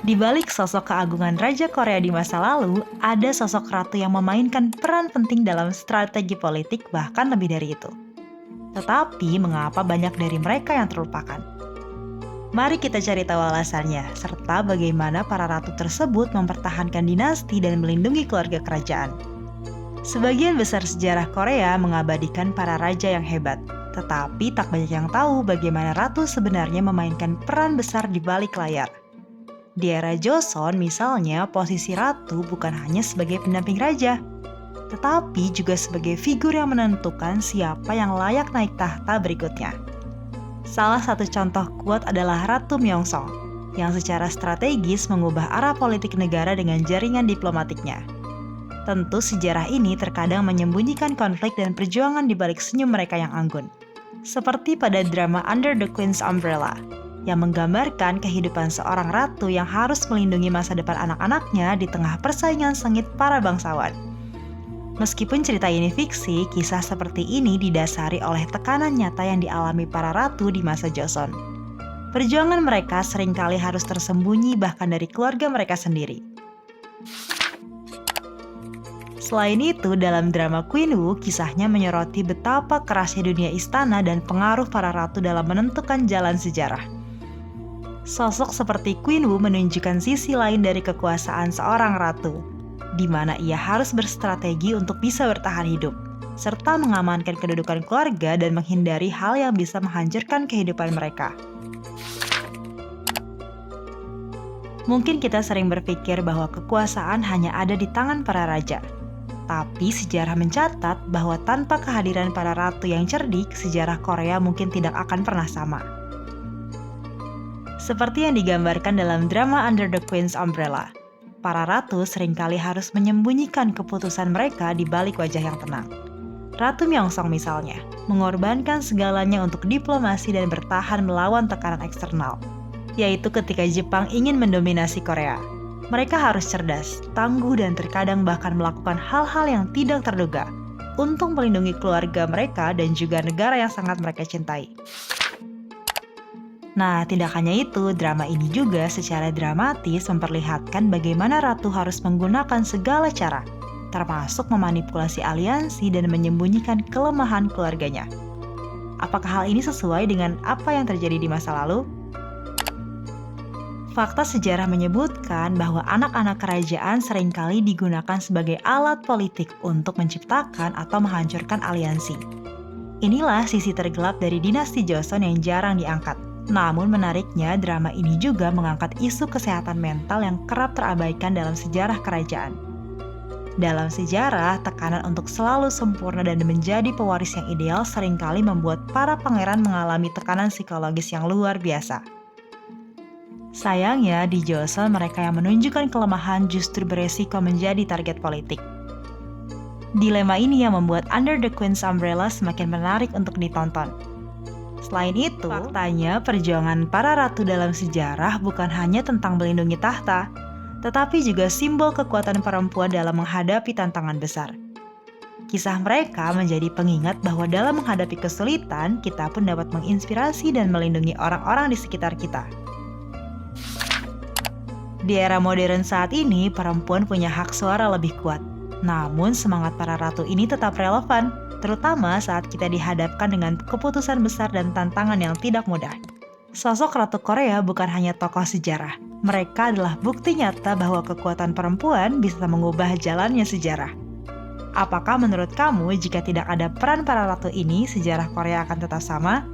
Di balik sosok keagungan Raja Korea di masa lalu, ada sosok ratu yang memainkan peran penting dalam strategi politik bahkan lebih dari itu. Tetapi mengapa banyak dari mereka yang terlupakan? Mari kita cari tahu alasannya, serta bagaimana para ratu tersebut mempertahankan dinasti dan melindungi keluarga kerajaan. Sebagian besar sejarah Korea mengabadikan para raja yang hebat, tetapi tak banyak yang tahu bagaimana ratu sebenarnya memainkan peran besar di balik layar. Di era Joseon misalnya, posisi ratu bukan hanya sebagai pendamping raja, tetapi juga sebagai figur yang menentukan siapa yang layak naik tahta berikutnya. Salah satu contoh kuat adalah Ratu Myeongsong, yang secara strategis mengubah arah politik negara dengan jaringan diplomatiknya. Tentu sejarah ini terkadang menyembunyikan konflik dan perjuangan di balik senyum mereka yang anggun. Seperti pada drama Under the Queen's Umbrella, yang menggambarkan kehidupan seorang ratu yang harus melindungi masa depan anak-anaknya di tengah persaingan sengit para bangsawan. Meskipun cerita ini fiksi, kisah seperti ini didasari oleh tekanan nyata yang dialami para ratu di masa Joseon. Perjuangan mereka seringkali harus tersembunyi bahkan dari keluarga mereka sendiri. Selain itu, dalam drama Queen Wu, kisahnya menyoroti betapa kerasnya dunia istana dan pengaruh para ratu dalam menentukan jalan sejarah. Sosok seperti Queen Wu menunjukkan sisi lain dari kekuasaan seorang ratu, di mana ia harus berstrategi untuk bisa bertahan hidup, serta mengamankan kedudukan keluarga dan menghindari hal yang bisa menghancurkan kehidupan mereka. Mungkin kita sering berpikir bahwa kekuasaan hanya ada di tangan para raja. Tapi sejarah mencatat bahwa tanpa kehadiran para ratu yang cerdik, sejarah Korea mungkin tidak akan pernah sama. Seperti yang digambarkan dalam drama Under the Queen's Umbrella, para ratu seringkali harus menyembunyikan keputusan mereka di balik wajah yang tenang. Ratu Myeongsong misalnya, mengorbankan segalanya untuk diplomasi dan bertahan melawan tekanan eksternal, yaitu ketika Jepang ingin mendominasi Korea. Mereka harus cerdas, tangguh, dan terkadang bahkan melakukan hal-hal yang tidak terduga untuk melindungi keluarga mereka dan juga negara yang sangat mereka cintai. Nah, tidak hanya itu, drama ini juga secara dramatis memperlihatkan bagaimana ratu harus menggunakan segala cara, termasuk memanipulasi aliansi dan menyembunyikan kelemahan keluarganya. Apakah hal ini sesuai dengan apa yang terjadi di masa lalu? Fakta sejarah menyebutkan bahwa anak-anak kerajaan seringkali digunakan sebagai alat politik untuk menciptakan atau menghancurkan aliansi. Inilah sisi tergelap dari dinasti Joseon yang jarang diangkat. Namun menariknya, drama ini juga mengangkat isu kesehatan mental yang kerap terabaikan dalam sejarah kerajaan. Dalam sejarah, tekanan untuk selalu sempurna dan menjadi pewaris yang ideal seringkali membuat para pangeran mengalami tekanan psikologis yang luar biasa. Sayangnya, di Joseon mereka yang menunjukkan kelemahan justru beresiko menjadi target politik. Dilema ini yang membuat Under the Queen's Umbrella semakin menarik untuk ditonton. Selain itu, faktanya perjuangan para ratu dalam sejarah bukan hanya tentang melindungi tahta, tetapi juga simbol kekuatan perempuan dalam menghadapi tantangan besar. Kisah mereka menjadi pengingat bahwa dalam menghadapi kesulitan, kita pun dapat menginspirasi dan melindungi orang-orang di sekitar kita. Di era modern saat ini, perempuan punya hak suara lebih kuat. Namun, semangat para ratu ini tetap relevan, terutama saat kita dihadapkan dengan keputusan besar dan tantangan yang tidak mudah. Sosok Ratu Korea bukan hanya tokoh sejarah. Mereka adalah bukti nyata bahwa kekuatan perempuan bisa mengubah jalannya sejarah. Apakah menurut kamu jika tidak ada peran para ratu ini, sejarah Korea akan tetap sama?